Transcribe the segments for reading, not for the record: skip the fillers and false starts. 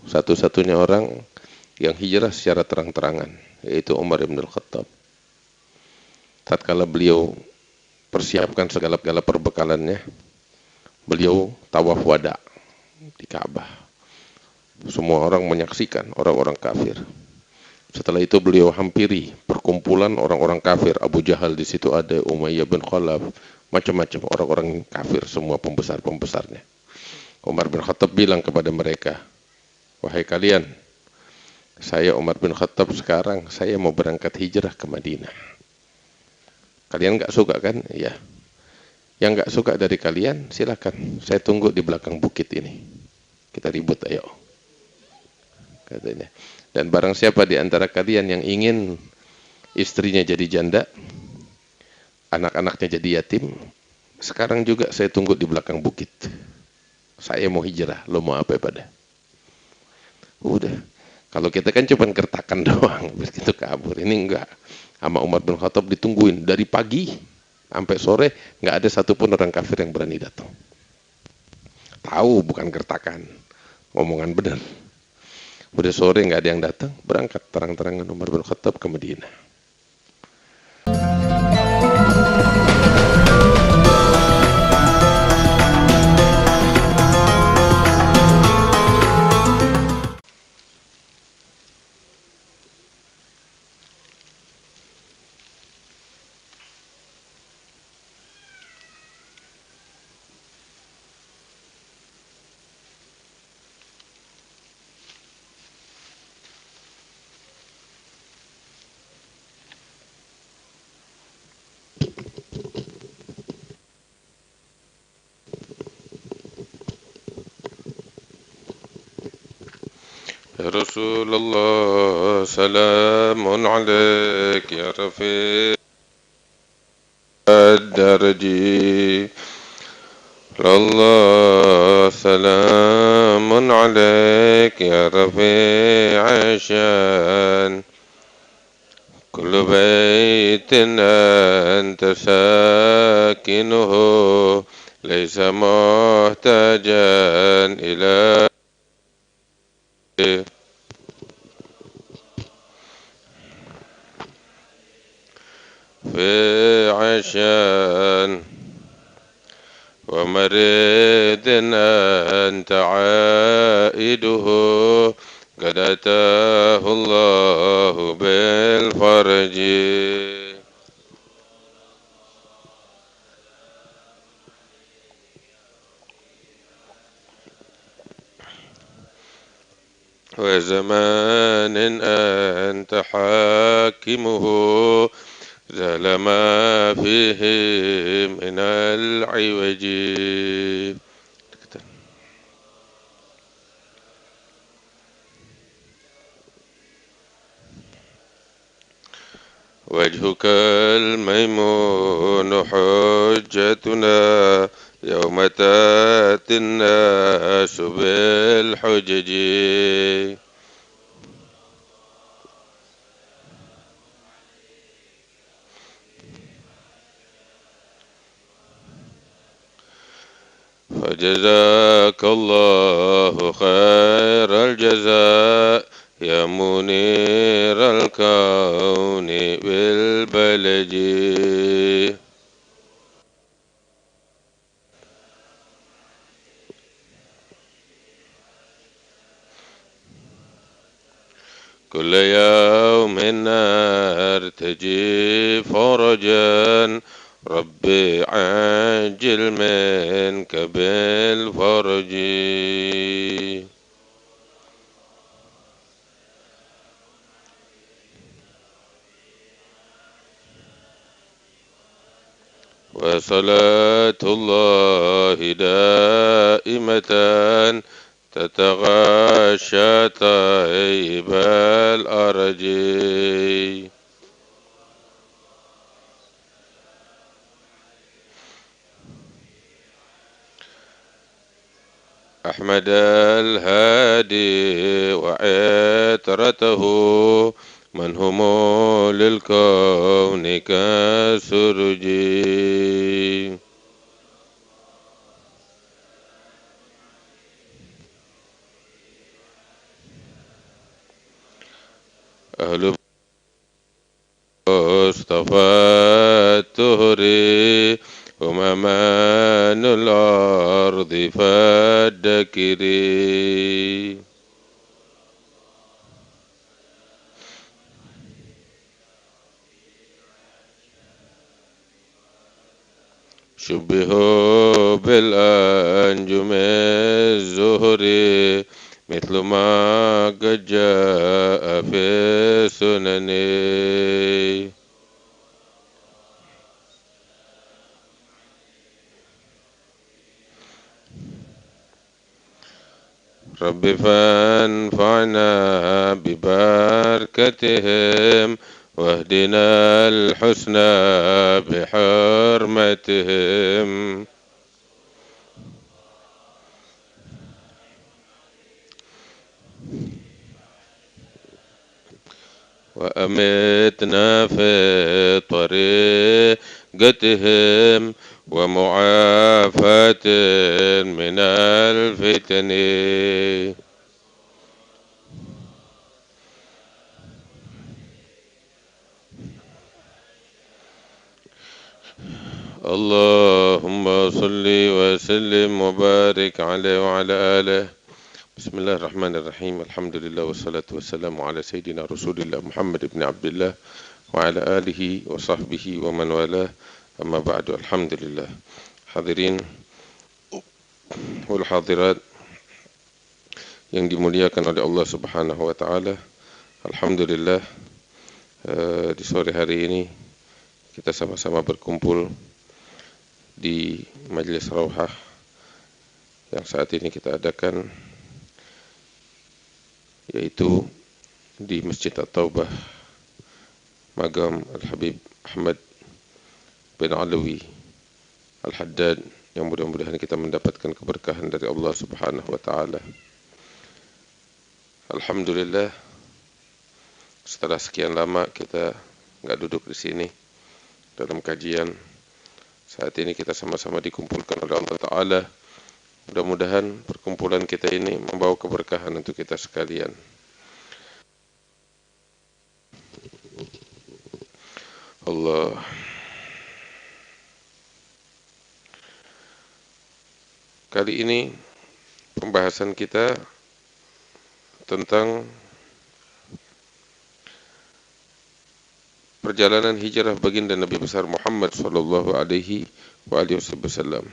satu-satunya orang yang hijrah secara terang-terangan, yaitu Umar bin Khattab. Tatkala beliau persiapkan segala-gala perbekalannya, beliau tawaf wada di Ka'bah. Semua orang menyaksikan, orang-orang kafir. Setelah itu beliau hampiri perkumpulan orang-orang kafir. Abu Jahal di situ ada, Umayyah bin Khalaf, macam-macam orang-orang kafir, semua pembesar-pembesarnya. Umar bin Khattab bilang kepada mereka, wahai kalian, saya Umar bin Khattab sekarang saya mau berangkat hijrah ke Madinah. Kalian nggak suka kan? Iya. Yang nggak suka dari kalian silakan, saya tunggu di belakang bukit ini. Kita ribut ayo, katanya. Dan barang siapa di antara kalian yang ingin istrinya jadi janda, anak-anaknya jadi yatim, sekarang juga saya tunggu di belakang bukit. Saya mau hijrah, lo mau apa pada? Udah. Kalau kita kan cuma gertakan doang, begitu kabur. Ini enggak. Sama Umar bin Khattab ditungguin dari pagi sampai sore, nggak ada satupun orang kafir yang berani datang. Tahu bukan gertakan, omongan benar. Udah sore nggak ada yang datang, berangkat terang-terangan Umar bin Khattab ke Madinah. يا رسول الله سلام عليك يا رفيق الدرجي الله سلام عليك يا رفيع الشان كل بيت أنت ساكنه ليس محتاجا إلى في عشان ومريض أنت عائده قد أتاه الله بالفرج وزمان أنت حاكمه زال ما فيه من العوج وجهك الميمون حجتنا يوم تأتي الناس بالحجج فجزاك الله خير الجزاء يا منير الكون بالبلج كل يوم نرتجي فرجا ربي عاجل منك بالفرج وصلاة الله دائمة تتغاشى طيب الأرجي أحمد الهادي وعترته من هم للكون كالسرج أهل مصطفى التهري هم أمان الأرض فالدكري شبهوا بالأنجم الزهري مثل ما قد جاء في السنن رب فانفعنا ببركتهم واهدنا الحسنى بحرمتهم وأمتنا في طريقتهم ومعافاة من الفتن اللهم صل وسلم وبارك عليه وعلى آله. بسم الله الرحمن الرحيم. الحمد لله والصلاة والسلام على سيدنا رسول الله محمد بن عبد الله وعلى آله وصحبه ومن والاه. أما بعد. الحمد لله. Hadirin wal hadirat yang dimuliakan oleh Allah Subhanahu wa taala. Alhamdulillah, di sore hari ini kita sama-sama berkumpul di Majelis Rauhah yang saat ini kita adakan, yaitu di Masjid At-Taubah Magam Al-Habib Ahmad bin Alawi Al-Haddad, yang mudah-mudahan kita mendapatkan keberkahan dari Allah Subhanahu wa taala. Alhamdulillah, setelah sekian lama kita nggak duduk di sini dalam kajian, saat ini kita sama-sama dikumpulkan oleh Allah Ta'ala. Mudah-mudahan perkumpulan kita ini membawa keberkahan untuk kita sekalian. Allah. Kali ini pembahasan kita tentang perjalanan hijrah baginda Nabi besar Muhammad sallallahu alaihi wasallam.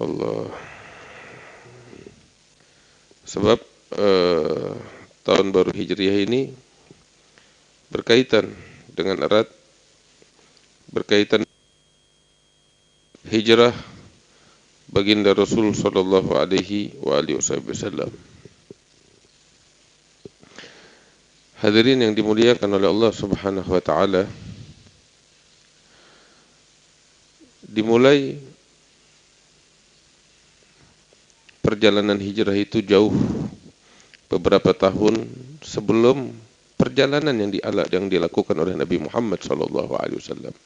Allah. Sebab tahun baru Hijriah ini berkaitan dengan erat, berkaitan hijrah baginda Rasul sallallahu alaihi wasallam. Hadirin yang dimuliakan oleh Allah Subhanahu wa taala, dimulai perjalanan hijrah itu jauh beberapa tahun sebelum perjalanan yang dilakukan oleh Nabi Muhammad sallallahu alaihi wasallam.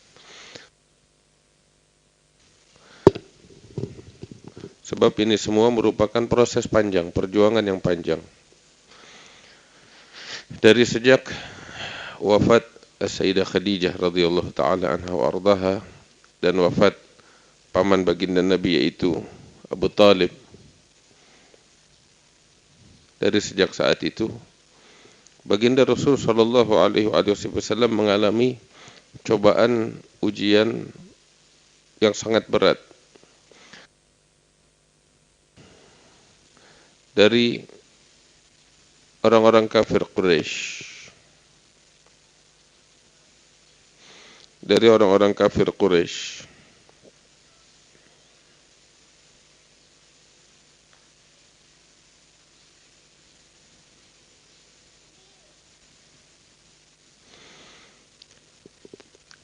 Sebab ini semua merupakan proses panjang, perjuangan yang panjang. Dari sejak wafat Sayyidah Khadijah radhiyallahu taala anha wa ardaha, dan wafat paman baginda Nabi yaitu Abu Talib. Dari sejak saat itu baginda Rasul sallallahu alaihi wasallam mengalami cobaan, ujian yang sangat berat dari orang-orang kafir Quraisy. Dari orang-orang kafir Quraisy.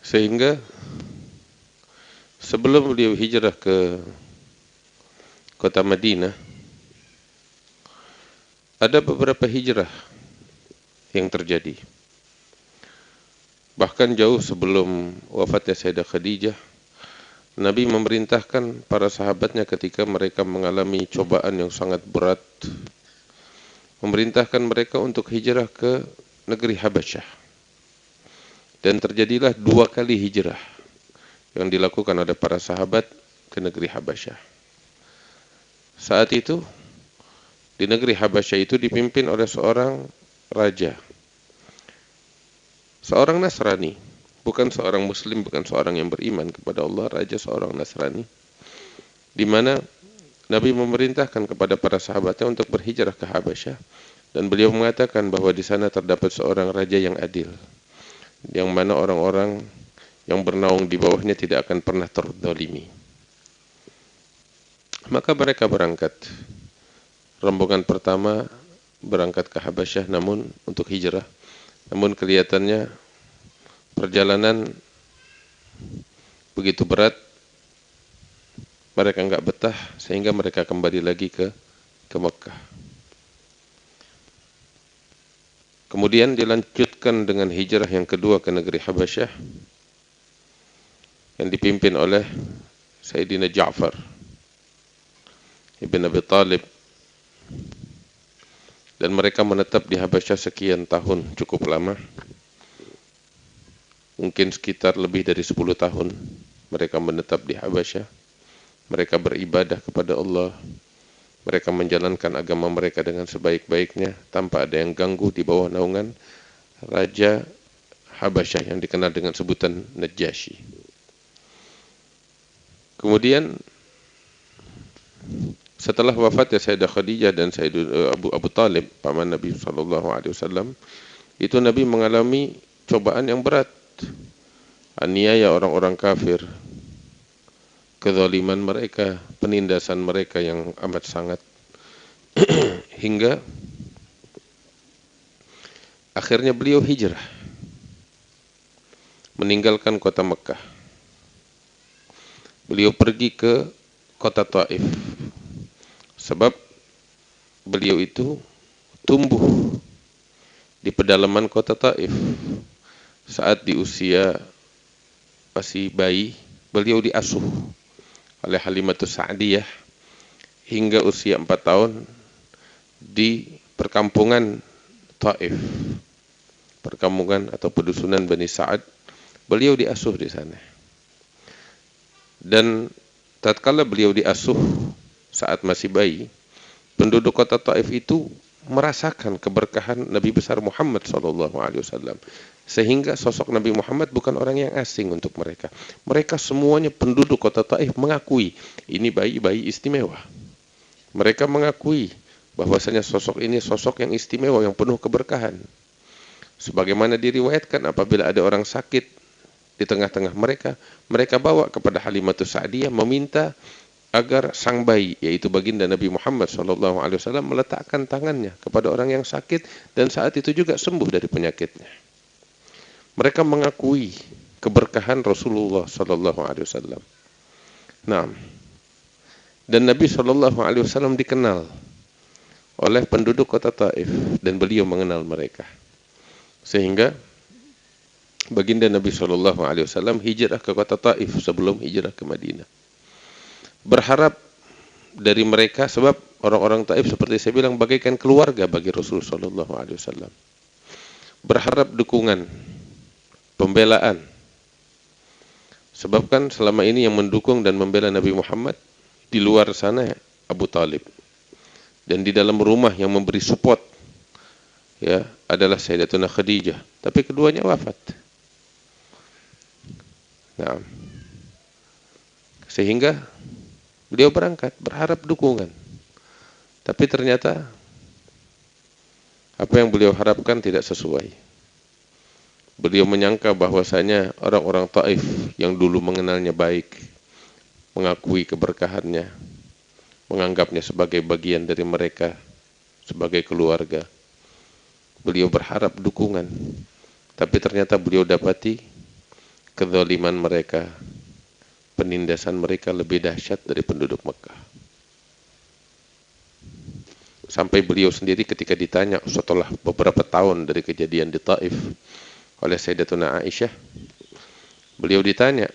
Sehingga sebelum beliau hijrah ke kota Madinah, ada beberapa hijrah yang terjadi. Bahkan jauh sebelum wafatnya Sayyidah Khadijah, Nabi memerintahkan para sahabatnya ketika mereka mengalami cobaan yang sangat berat, memerintahkan mereka untuk hijrah ke negeri Habasyah. Dan terjadilah 2 kali hijrah yang dilakukan oleh para sahabat ke negeri Habasyah. Saat itu, di negeri Habasyah itu dipimpin oleh seorang raja, seorang Nasrani, bukan seorang Muslim, bukan seorang yang beriman kepada Allah, raja seorang Nasrani, di mana Nabi memerintahkan kepada para sahabatnya untuk berhijrah ke Habasyah, dan beliau mengatakan bahwa di sana terdapat seorang raja yang adil, yang mana orang-orang yang bernaung di bawahnya tidak akan pernah terzalimi. Maka mereka berangkat. Rombongan pertama berangkat ke Habasyah namun untuk hijrah. Namun kelihatannya perjalanan begitu berat, mereka enggak betah sehingga mereka kembali lagi ke Mekah. Kemudian dilanjutkan dengan hijrah yang kedua ke negeri Habasyah yang dipimpin oleh Sayyidina Ja'far Ibn Abi Talib, dan mereka menetap di Habasyah sekian tahun, cukup lama, mungkin sekitar lebih dari 10 tahun mereka menetap di Habasyah. Mereka beribadah kepada Allah, mereka menjalankan agama mereka dengan sebaik-baiknya tanpa ada yang ganggu di bawah naungan Raja Habasyah yang dikenal dengan sebutan Najasyi. Kemudian setelah wafatnya Sayyidah Khadijah dan Sayyidina Abu Talib, paman Nabi SAW, itu Nabi mengalami cobaan yang berat, aniaya orang-orang kafir, kezaliman mereka, penindasan mereka yang amat sangat, hingga akhirnya beliau hijrah, meninggalkan kota Mekah. Beliau pergi ke kota Taif, sebab beliau itu tumbuh di pedalaman kota Taif. Saat di usia masih bayi, beliau diasuh oleh Halimatus Sa'diyah hingga usia 4 tahun di perkampungan Taif, perkampungan atau pedusunan Bani Sa'ad. Beliau diasuh di sana. Dan tatkala beliau diasuh saat masih bayi, penduduk kota Taif itu merasakan keberkahan Nabi besar Muhammad SAW, sehingga sosok Nabi Muhammad bukan orang yang asing untuk mereka. Mereka semuanya penduduk kota Taif mengakui ini bayi-bayi istimewa. Mereka mengakui bahwasanya sosok ini sosok yang istimewa, yang penuh keberkahan. Sebagaimana diriwayatkan, apabila ada orang sakit di tengah-tengah mereka, mereka bawa kepada Halimatus Sa'diyah meminta agar sang bayi, yaitu baginda Nabi Muhammad SAW, meletakkan tangannya kepada orang yang sakit, dan saat itu juga sembuh dari penyakitnya. Mereka mengakui keberkahan Rasulullah SAW. Nah, dan Nabi SAW dikenal oleh penduduk kota Taif, dan beliau mengenal mereka, sehingga baginda Nabi SAW hijrah ke kota Taif sebelum hijrah ke Madinah. Berharap dari mereka, sebab orang-orang Taif seperti saya bilang bagaikan keluarga bagi Rasulullah SAW. Berharap dukungan, pembelaan. Sebab kan selama ini yang mendukung dan membela Nabi Muhammad di luar sana Abu Talib, dan di dalam rumah yang memberi support ya adalah Sayyidatuna Khadijah, tapi keduanya wafat. Nah, sehingga beliau berangkat berharap dukungan, tapi ternyata apa yang beliau harapkan tidak sesuai. Beliau menyangka bahwasanya orang-orang Taif yang dulu mengenalnya baik, mengakui keberkahannya, menganggapnya sebagai bagian dari mereka, sebagai keluarga. Beliau berharap dukungan, tapi ternyata beliau dapati kezaliman mereka, penindasan mereka lebih dahsyat dari penduduk Mekah. Sampai beliau sendiri ketika ditanya setelah beberapa tahun dari kejadian di Taif oleh Sayyidatuna Aisyah, beliau ditanya,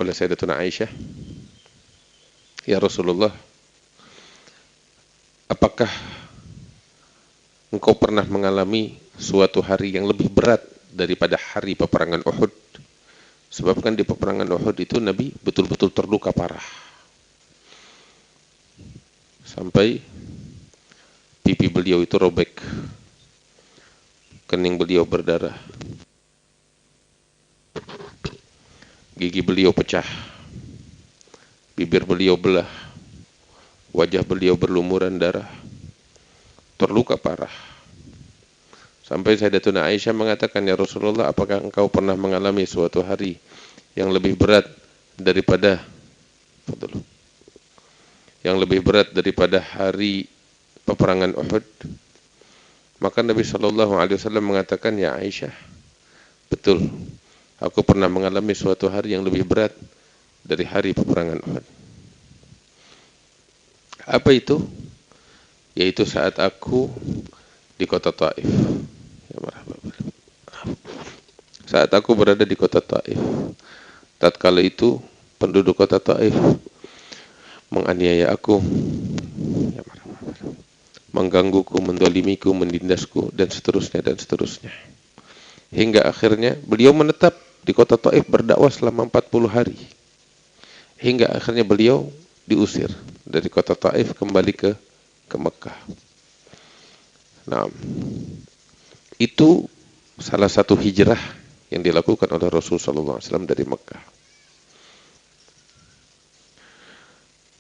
oleh Sayyidatuna Aisyah, "Ya Rasulullah, apakah engkau pernah mengalami suatu hari yang lebih berat daripada hari peperangan Uhud?" Sebab kan di peperangan Uhud itu Nabi betul-betul terluka parah. Sampai pipi beliau itu robek, kening beliau berdarah, gigi beliau pecah, bibir beliau belah, wajah beliau berlumuran darah, terluka parah. Sampai Sayyidatuna Aisyah mengatakan, "Ya Rasulullah, apakah engkau pernah mengalami suatu hari yang lebih berat daripada hari peperangan Uhud?" Maka Nabi Shallallahu Alaihi Wasallam mengatakan, "Ya Aisyah, betul, aku pernah mengalami suatu hari yang lebih berat dari hari peperangan Uhud." Apa itu? Yaitu saat aku di kota Taif. Ya, marhaba. Saat aku berada di kota Taif, tatkala itu penduduk kota Taif menganiaya aku, ya, menggangguku, mendolimiku, mendindasku, dan seterusnya dan seterusnya. Hingga akhirnya beliau menetap di kota Taif berdakwah selama 40 hari. Hingga akhirnya beliau diusir dari kota Taif kembali ke Mekah. Nah, itu salah satu hijrah yang dilakukan oleh Rasulullah SAW dari Mekah.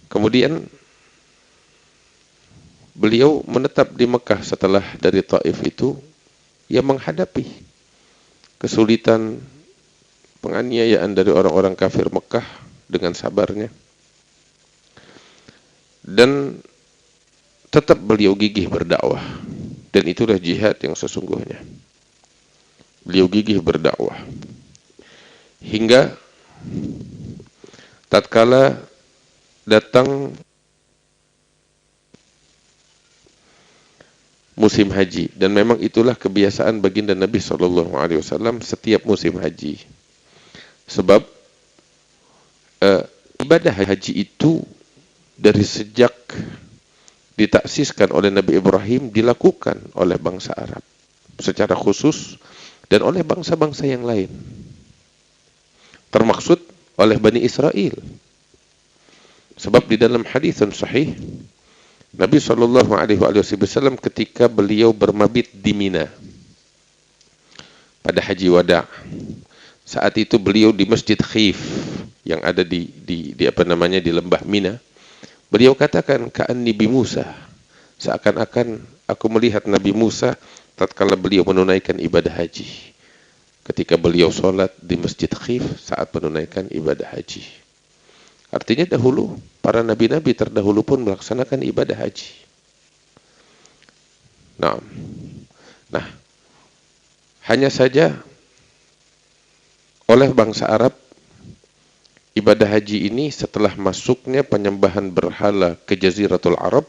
Kemudian beliau menetap di Mekah setelah dari Taif itu, ia menghadapi kesulitan penganiayaan dari orang-orang kafir Mekah dengan sabarnya. Dan tetap beliau gigih berdakwah. Dan itulah jihad yang sesungguhnya. Beliau gigih berdakwah. Hingga tatkala datang musim haji, dan memang itulah kebiasaan baginda Nabi SAW setiap musim haji. Sebab ibadah haji itu dari sejak ditaksiskan oleh Nabi Ibrahim dilakukan oleh bangsa Arab secara khusus dan oleh bangsa-bangsa yang lain, termaksud oleh Bani Israel. Sebab di dalam hadis sahih Nabi SAW ketika beliau bermabit di Mina pada haji wada, saat itu beliau di Masjid Khif yang ada di lembah Mina. Beliau katakan, "Ka'anni bi Musa," seakan-akan aku melihat Nabi Musa tatkala beliau menunaikan ibadah haji. Ketika beliau sholat di Masjid Khif saat menunaikan ibadah haji. Artinya dahulu para nabi-nabi terdahulu pun melaksanakan ibadah haji. Nah, hanya saja oleh bangsa Arab, ibadah haji ini setelah masuknya penyembahan berhala ke Jaziratul Arab,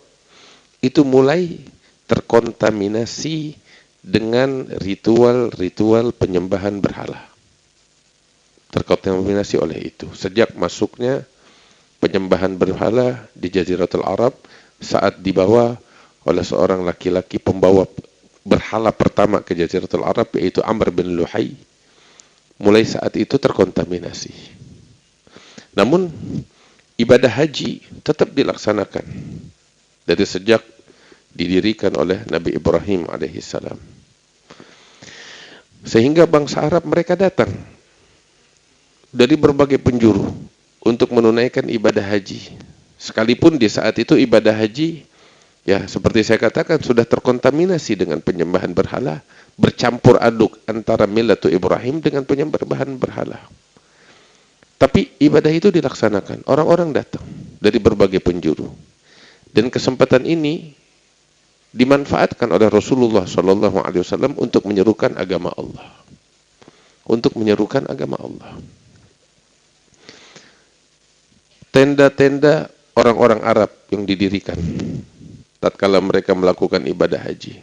itu mulai terkontaminasi dengan ritual-ritual penyembahan berhala. Terkontaminasi oleh itu. Sejak masuknya penyembahan berhala di Jaziratul Arab, saat dibawa oleh seorang laki-laki pembawa berhala pertama ke Jaziratul Arab, yaitu Amr bin Luhai, mulai saat itu terkontaminasi. Namun ibadah haji tetap dilaksanakan dari sejak didirikan oleh Nabi Ibrahim alaihissalam. Sehingga bangsa Arab mereka datang dari berbagai penjuru untuk menunaikan ibadah haji. Sekalipun di saat itu ibadah haji, ya seperti saya katakan, sudah terkontaminasi dengan penyembahan berhala, bercampur aduk antara millatu Ibrahim dengan penyembahan berhala. Tapi ibadah itu dilaksanakan, orang-orang datang dari berbagai penjuru. Dan kesempatan ini dimanfaatkan oleh Rasulullah SAW untuk menyerukan agama Allah. Untuk menyerukan agama Allah. Tenda-tenda orang-orang Arab yang didirikan tatkala mereka melakukan ibadah haji,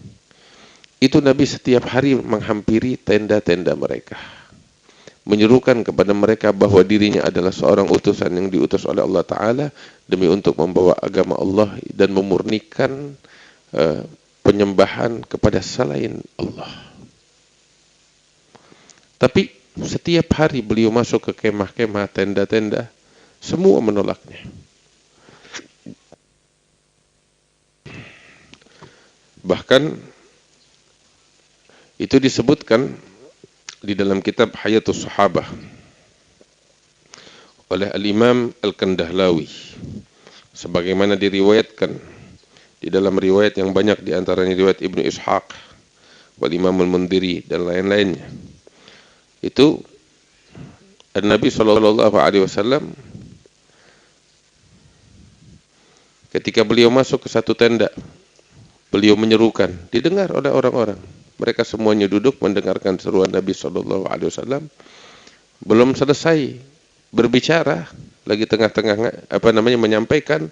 itu Nabi setiap hari menghampiri tenda-tenda mereka, menyerukan kepada mereka bahwa dirinya adalah seorang utusan yang diutus oleh Allah Ta'ala demi untuk membawa agama Allah dan memurnikan penyembahan kepada selain Allah. Tapi setiap hari beliau masuk ke kemah-kemah, tenda-tenda, semua menolaknya. Bahkan itu disebutkan di dalam kitab Hayatus Sahabah oleh Al-Imam Al-Kandahlawi, sebagaimana diriwayatkan di dalam riwayat yang banyak, di antaranya riwayat Ibnu Ishaq, wal Imam Al-Mundhiri dan lain-lainnya. Itu Nabi sallallahu alaihi wasallam ketika beliau masuk ke satu tenda, beliau menyerukan, didengar oleh orang-orang. Mereka semuanya duduk mendengarkan seruan Nabi sallallahu alaihi wasallam. Belum selesai berbicara, lagi tengah-tengah menyampaikan,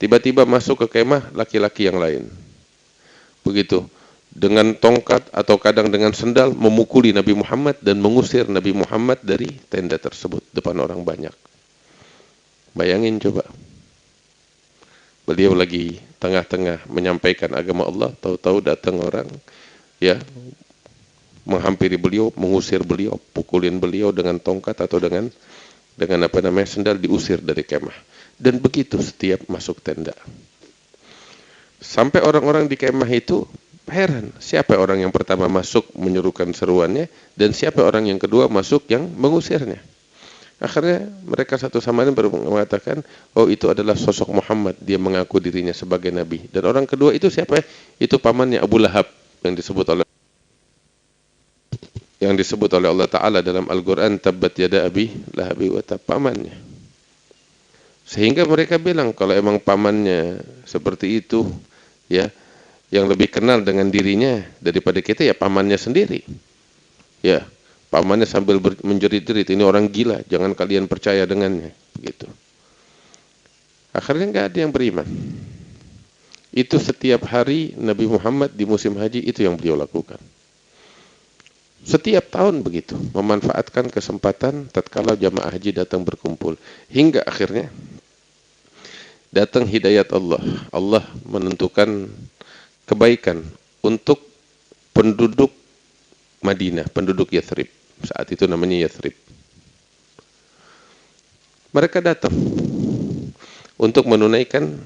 tiba-tiba masuk ke kemah laki-laki yang lain. Begitu, dengan tongkat atau kadang dengan sendal memukuli Nabi Muhammad dan mengusir Nabi Muhammad dari tenda tersebut depan orang banyak. Bayangin coba. Beliau lagi tengah-tengah menyampaikan agama Allah, tahu-tahu datang orang ya menghampiri beliau, mengusir beliau, pukulin beliau dengan tongkat atau dengan sendal, diusir dari kemah. Dan begitu setiap masuk tenda. Sampai orang-orang di kemah itu heran, siapa orang yang pertama masuk menyerukan seruannya dan siapa orang yang kedua masuk yang mengusirnya. Akhirnya mereka satu sama lain mengatakan, oh itu adalah sosok Muhammad, dia mengaku dirinya sebagai nabi. Dan orang kedua itu siapa? Itu pamannya Abu Lahab yang disebut oleh Allah Ta'ala dalam Al-Quran, tabbat yada abi lahabi wa tab, pamannya. Sehingga mereka bilang, kalau emang pamannya seperti itu, ya, yang lebih kenal dengan dirinya daripada kita, ya pamannya sendiri. Ya, pamannya sambil menjerit-jerit, ini orang gila, jangan kalian percaya dengannya, gitu. Akhirnya nggak ada yang beriman. Itu setiap hari Nabi Muhammad di musim haji itu yang beliau lakukan. Setiap tahun begitu, memanfaatkan kesempatan tatkala jamaah haji datang berkumpul. Hingga akhirnya datang hidayat Allah. Allah menentukan kebaikan untuk penduduk Madinah, penduduk Yathrib. Saat itu namanya Yathrib. Mereka datang untuk menunaikan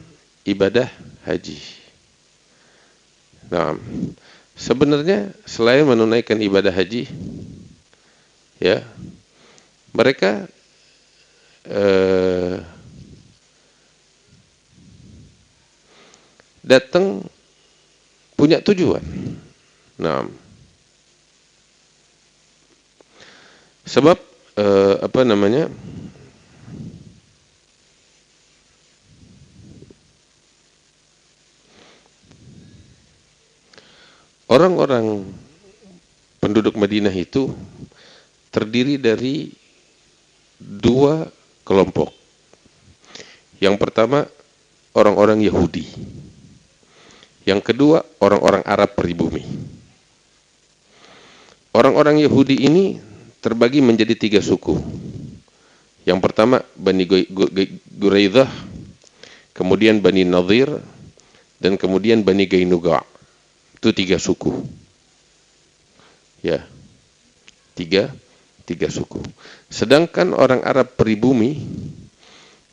ibadah haji. Nah, sebenarnya selain menunaikan ibadah haji, ya, mereka datang punya tujuan. Nah, sebab orang-orang penduduk Madinah itu terdiri dari dua kelompok. Yang pertama, orang-orang Yahudi. Yang kedua, orang-orang Arab pribumi. Orang-orang Yahudi ini terbagi menjadi 3 suku. Yang pertama, Bani Quraidah, kemudian Bani Nadhir, dan kemudian Bani Qainuqa'. Itu 3 suku. Ya, tiga suku. Sedangkan orang Arab pribumi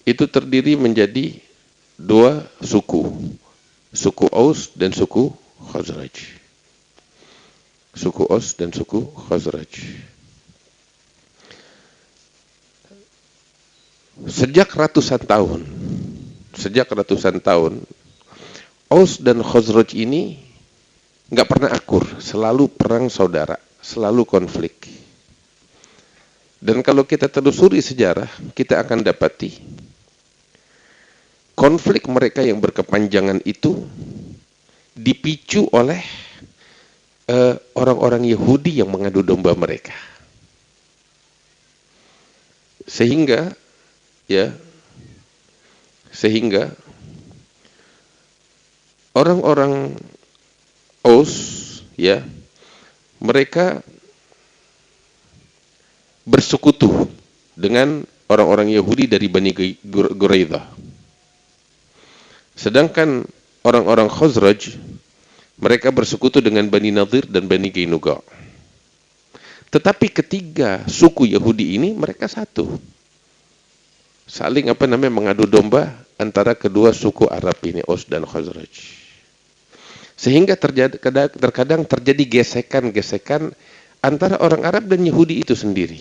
itu terdiri menjadi 2 suku. Suku Aus dan suku Khazraj. Suku Aus dan suku Khazraj. Sejak ratusan tahun, Aus dan Khazraj ini nggak pernah akur, selalu perang saudara, selalu konflik. Dan kalau kita telusuri sejarah, kita akan dapati konflik mereka yang berkepanjangan itu dipicu oleh orang-orang Yahudi yang mengadu domba mereka. Sehingga orang-orang Aus, ya, mereka bersekutu dengan orang-orang Yahudi dari Bani Quraidah. Sedangkan orang-orang Khazraj, mereka bersekutu dengan Bani Nadir dan Bani Qainuqa. Tetapi ketiga suku Yahudi ini mereka satu. Saling mengadu domba antara kedua suku Arab ini, Aus dan Khazraj. Sehingga terkadang terjadi gesekan-gesekan antara orang Arab dan Yahudi itu sendiri.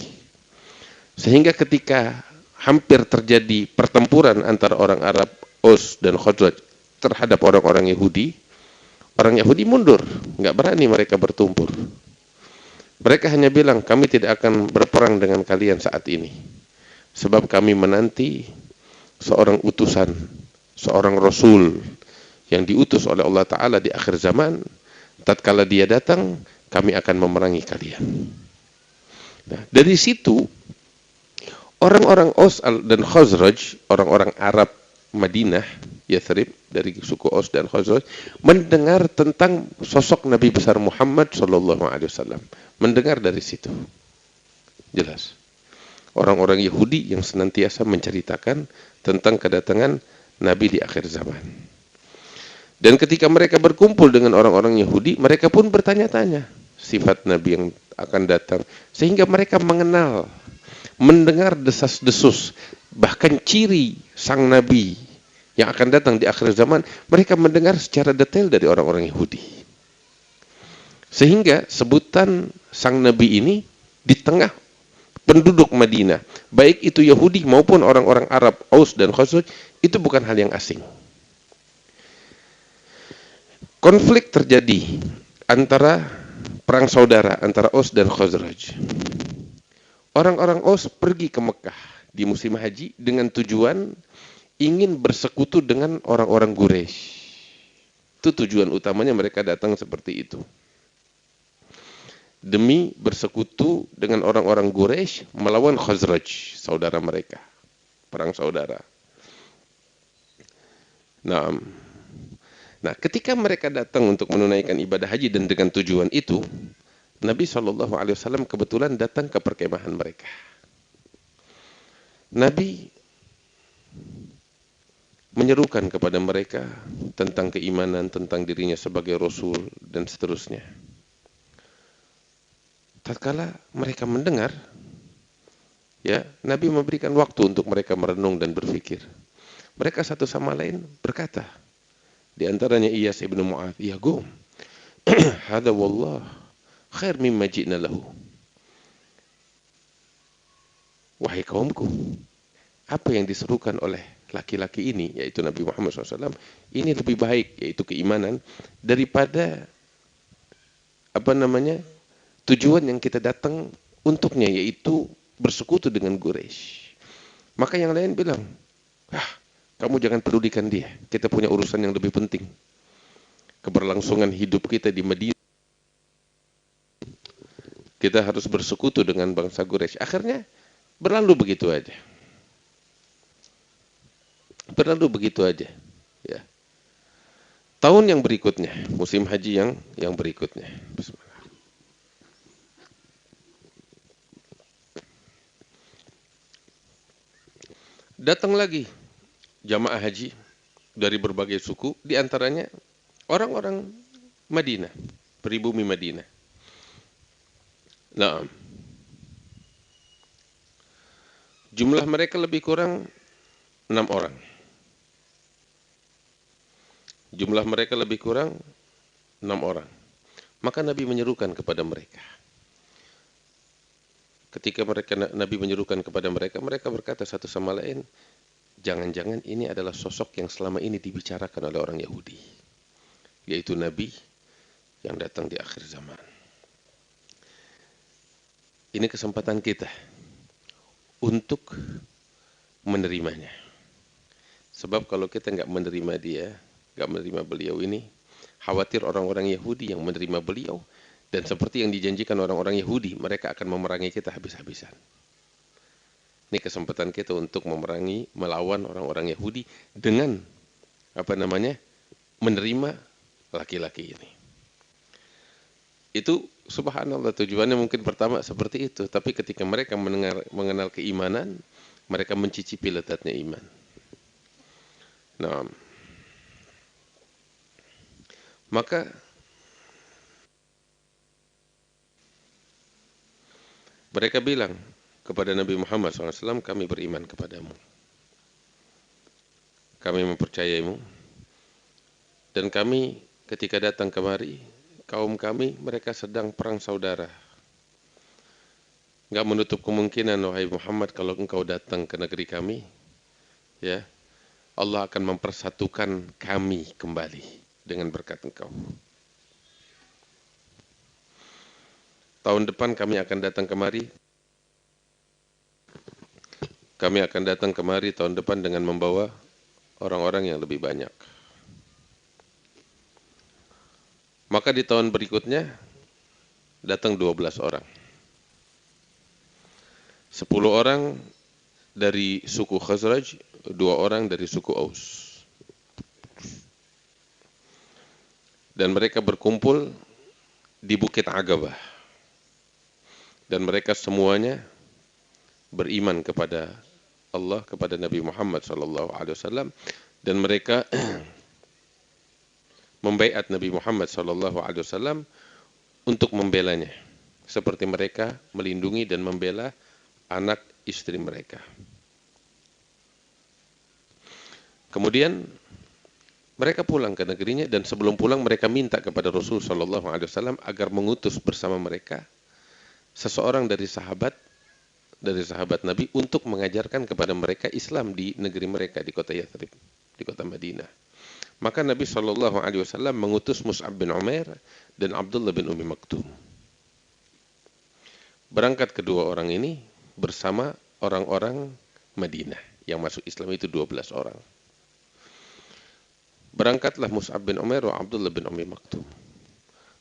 Sehingga ketika hampir terjadi pertempuran antara orang Arab, Aus dan Khazraj terhadap orang-orang Yahudi, orang Yahudi mundur, nggak berani mereka bertumpur. Mereka hanya bilang, kami tidak akan berperang dengan kalian saat ini. Sebab kami menanti seorang utusan, seorang Rasul yang diutus oleh Allah Ta'ala di akhir zaman. Tatkala dia datang, kami akan memerangi kalian. Nah, dari situ, orang-orang Aus dan Khazraj, orang-orang Arab Madinah, Yathrib, dari suku Aus dan Khazraj, mendengar tentang sosok Nabi besar Muhammad SAW. Mendengar dari situ. Jelas. Orang-orang Yahudi yang senantiasa menceritakan tentang kedatangan Nabi di akhir zaman. Dan ketika mereka berkumpul dengan orang-orang Yahudi, mereka pun bertanya-tanya sifat Nabi yang akan datang. Sehingga mereka mengenal, mendengar desas-desus, bahkan ciri sang Nabi yang akan datang di akhir zaman, mereka mendengar secara detail dari orang-orang Yahudi. Sehingga sebutan sang Nabi ini di tengah penduduk Madinah, baik itu Yahudi maupun orang-orang Arab, Aus dan Khazraj, itu bukan hal yang asing. Konflik terjadi antara perang saudara antara Aus dan Khazraj. Orang-orang Aus pergi ke Mekah di musim haji dengan tujuan ingin bersekutu dengan orang-orang Quraisy. Itu tujuan utamanya mereka datang seperti itu. Demi bersekutu dengan orang-orang Quraisy melawan Khazraj, saudara mereka. Perang saudara. Nah, ketika mereka datang untuk menunaikan ibadah haji dan dengan tujuan itu, Nabi SAW kebetulan datang ke perkemahan mereka. Nabi menyerukan kepada mereka tentang keimanan, tentang dirinya sebagai Rasul, dan seterusnya. Tatkala mereka mendengar, ya, Nabi memberikan waktu untuk mereka merenung dan berpikir. Mereka satu sama lain berkata, di antaranya Iyas ibn Mu'adz, ya Qum, hada wallah khair mimma ji'na lahu. Wahai kaumku, apa yang diserukan oleh laki-laki ini, yaitu Nabi Muhammad SAW, ini lebih baik, yaitu keimanan, daripada tujuan yang kita datang untuknya, yaitu bersekutu dengan Quraisy. Maka yang lain bilang, kamu jangan pedulikan dia, kita punya urusan yang lebih penting. Keberlangsungan hidup kita di Madinah, kita harus bersekutu dengan bangsa Quraisy. Akhirnya berlalu begitu aja. Ya. Tahun yang berikutnya, musim haji yang berikutnya. Bismillah. Datang lagi jamaah haji dari berbagai suku, di antaranya orang-orang Madinah, pribumi Madinah. Nah, jumlah mereka lebih kurang 6 orang. Jumlah mereka lebih kurang 6 orang. Maka Nabi menyerukan kepada mereka. Ketika Nabi menyerukan kepada mereka, mereka berkata satu sama lain, jangan-jangan ini adalah sosok yang selama ini dibicarakan oleh orang Yahudi, yaitu Nabi yang datang di akhir zaman. Ini kesempatan kita untuk menerimanya. Sebab kalau kita nggak menerima dia, nggak menerima beliau ini, khawatir orang-orang Yahudi yang menerima beliau, dan seperti yang dijanjikan orang-orang Yahudi, mereka akan memerangi kita habis-habisan. Ini kesempatan kita untuk melawan orang-orang Yahudi dengan menerima laki-laki ini. Itu subhanallah, tujuannya mungkin pertama seperti itu, tapi ketika mereka mengenal keimanan, mereka mencicipi lezatnya iman. Nah, maka mereka bilang kepada Nabi Muhammad SAW, kami beriman kepadamu, kami mempercayaimu, dan kami ketika datang kemari, kaum kami mereka sedang perang saudara. Enggak menutup kemungkinan, wahai Muhammad, kalau engkau datang ke negeri kami, ya, Allah akan mempersatukan kami kembali dengan berkat engkau. Tahun depan kami akan datang kemari. Kami akan datang kemari tahun depan dengan membawa orang-orang yang lebih banyak. Maka di tahun berikutnya datang 12 orang. 10 orang dari suku Khazraj, 2 orang dari suku Aus. Dan mereka berkumpul di Bukit Agabah. Dan mereka semuanya beriman kepada Allah, kepada Nabi Muhammad SAW, dan mereka membaiat Nabi Muhammad SAW untuk membelanya, seperti mereka melindungi dan membela anak istri mereka. Kemudian mereka pulang ke negerinya, dan sebelum pulang mereka minta kepada Rasul SAW agar mengutus bersama mereka seseorang dari sahabat Nabi untuk mengajarkan kepada mereka Islam di negeri mereka, di kota Yathrib, di kota Madinah. Maka Nabi SAW mengutus Mus'ab bin Umair dan Abdullah bin Umi Maktum. Berangkat kedua orang ini bersama orang-orang Madinah yang masuk Islam itu 12 orang. Berangkatlah Mus'ab bin Umair dan Abdullah bin Umi Maktum.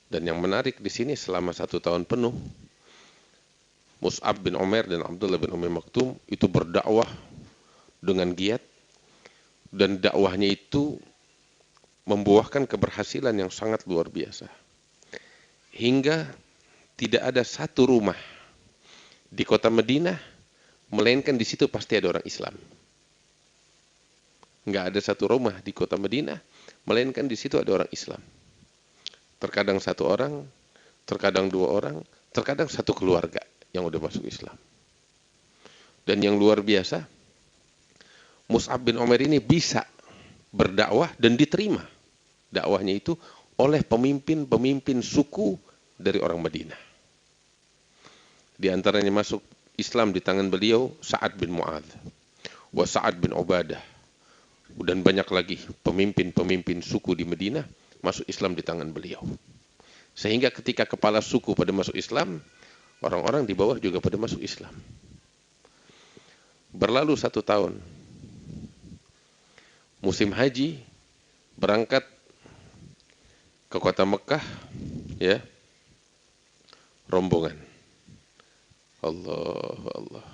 Dan yang menarik di sini, selama 1 tahun penuh Mus'ab bin Umair dan Abdullah bin Umi Maktum itu berdakwah dengan giat, dan dakwahnya itu membuahkan keberhasilan yang sangat luar biasa. Hingga tidak ada satu rumah di kota Madinah melainkan di situ pasti ada orang Islam. Enggak ada satu rumah di kota Madinah melainkan di situ ada orang Islam. Terkadang 1 orang, terkadang 2 orang, terkadang 1 keluarga yang udah masuk Islam. Dan yang luar biasa, Mus'ab bin Umair ini bisa berdakwah dan diterima dakwahnya itu oleh pemimpin-pemimpin suku dari orang Madinah. Di antaranya masuk Islam di tangan beliau Sa'ad bin Mu'adz, wa Sa'ad bin Ubadah, dan banyak lagi pemimpin-pemimpin suku di Madinah masuk Islam di tangan beliau. Sehingga ketika kepala suku pada masuk Islam, orang-orang di bawah juga pada masuk Islam. Berlalu 1 tahun, musim haji, berangkat ke kota Mekah, ya, rombongan. Allah.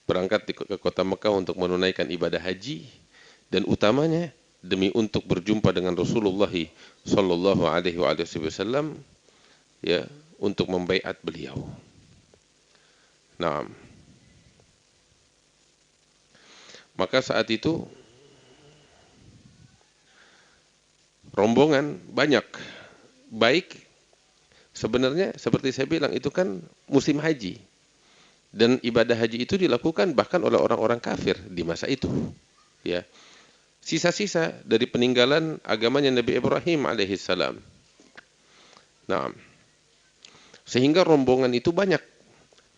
Berangkat ke kota Mekah untuk menunaikan ibadah haji, dan utamanya demi untuk berjumpa dengan Rasulullah sallallahu alaihi wasallam, ya, untuk membaiat beliau. Nah, maka saat itu rombongan banyak, baik sebenarnya seperti saya bilang itu kan musim haji, dan ibadah haji itu dilakukan bahkan oleh orang-orang kafir di masa itu, ya, sisa-sisa dari peninggalan agamanya Nabi Ibrahim alaihissalam. Nah, sehingga rombongan itu banyak,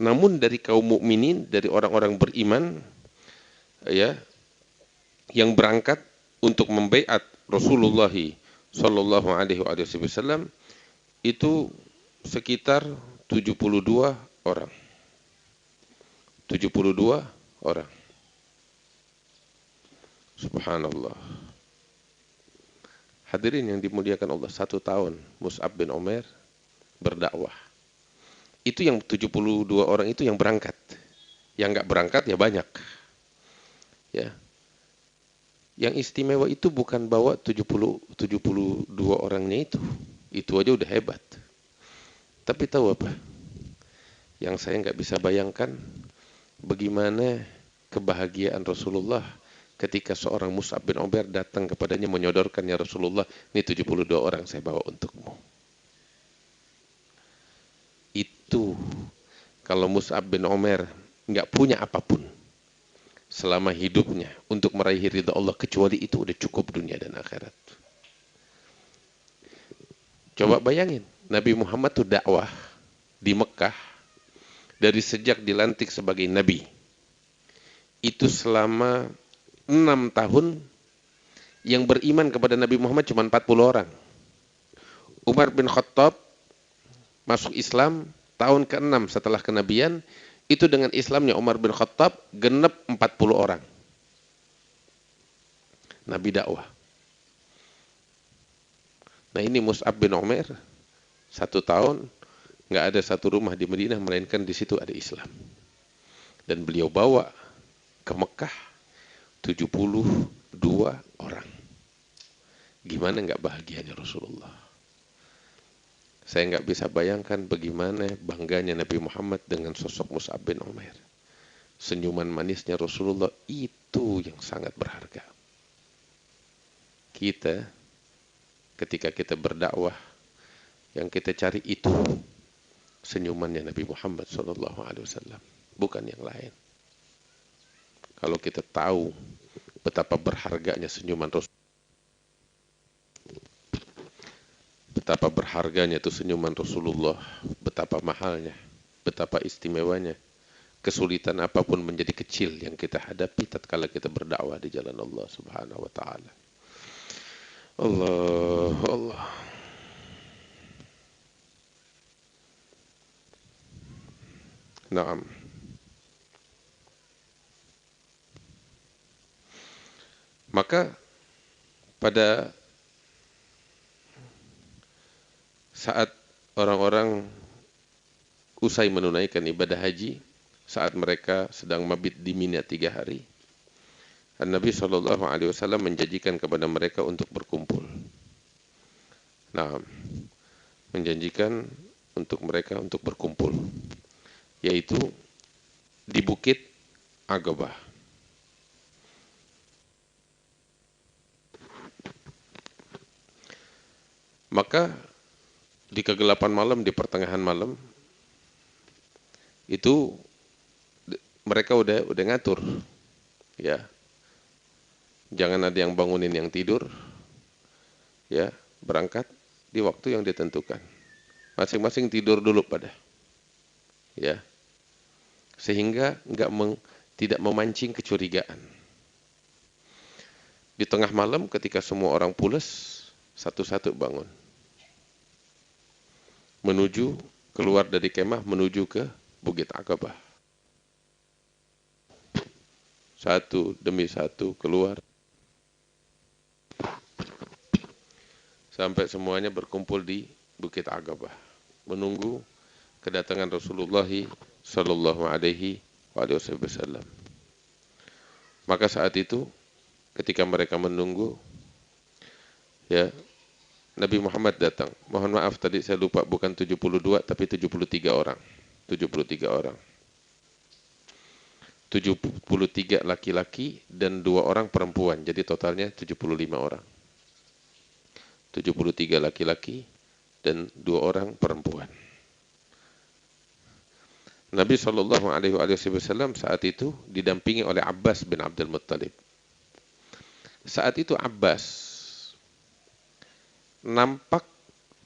namun dari kaum mukminin, dari orang-orang beriman, ya, yang berangkat untuk membaiat Rasulullah sallallahu alaihi wasallam itu sekitar 72 orang. 72 orang. Subhanallah. Hadirin yang dimuliakan Allah, 1 tahun Mus'ab bin Umair berdakwah. Itu yang 72 orang itu yang berangkat. Yang enggak berangkat ya banyak. Ya. Yang istimewa itu bukan bawa 72 orangnya itu. Itu aja udah hebat. Tapi tahu apa? Yang saya nggak bisa bayangkan, bagaimana kebahagiaan Rasulullah ketika seorang Mus'ab bin Umair datang kepadanya menyodorkan, ya Rasulullah, ini 72 orang saya bawa untukmu. Itu kalau Mus'ab bin Umair nggak punya apapun selama hidupnya untuk meraih ridha Allah, kecuali itu udah cukup dunia dan akhirat. Coba bayangin, Nabi Muhammad tuh dakwah di Mekah dari sejak dilantik sebagai Nabi. Itu selama 6 tahun yang beriman kepada Nabi Muhammad cuma 40 orang. Umar bin Khattab masuk Islam tahun ke-6 setelah kenabian, itu dengan Islamnya Umar bin Khattab genep 40 orang. Nabi dakwah. Nah ini Mus'ab bin Umair, 1 tahun nggak ada satu rumah di Madinah melainkan di situ ada Islam. Dan beliau bawa ke Mekah 72 orang. Gimana nggak bahagianya Rasulullah? Saya nggak bisa bayangkan bagaimana bangganya Nabi Muhammad dengan sosok Mus'ab bin Umair. Senyuman manisnya Rasulullah itu yang sangat berharga. Kita, ketika kita berdakwah, yang kita cari itu senyumannya Nabi Muhammad SAW, bukan yang lain. Kalau kita tahu betapa berharganya senyuman Rasul, betapa berharganya itu senyuman Rasulullah, betapa mahalnya, betapa istimewanya, kesulitan apapun menjadi kecil yang kita hadapi tatkala kita berdakwah di jalan Allah Subhanahu wa taala. Allah. Naam. Maka pada saat orang-orang usai menunaikan ibadah haji, saat mereka sedang mabit di Mina 3 hari, Nabi SAW menjanjikan kepada mereka untuk berkumpul. Nah, menjanjikan untuk mereka untuk berkumpul, yaitu di Bukit Aqabah. Maka di kegelapan malam, di pertengahan malam, itu mereka udah ngatur, ya. Jangan ada yang bangunin yang tidur, ya, berangkat di waktu yang ditentukan. Masing-masing tidur dulu pada, ya, sehingga tidak memancing kecurigaan. Di tengah malam ketika semua orang pulas, satu-satu bangun, menuju keluar dari kemah menuju ke Bukit Aqabah. Satu demi satu keluar, sampai semuanya berkumpul di Bukit Aqabah, menunggu kedatangan Rasulullah Sallallahu Alaihi Wasallam. Maka saat itu, ketika mereka menunggu, ya, Nabi Muhammad datang. Mohon maaf tadi saya lupa, bukan 72 tapi 73 orang. 73 orang. 73 laki-laki dan 2 orang perempuan. Jadi totalnya 75 orang. 73 laki-laki dan 2 orang perempuan. Nabi SAW saat itu didampingi oleh Abbas bin Abdul Muttalib. Saat itu Abbas nampak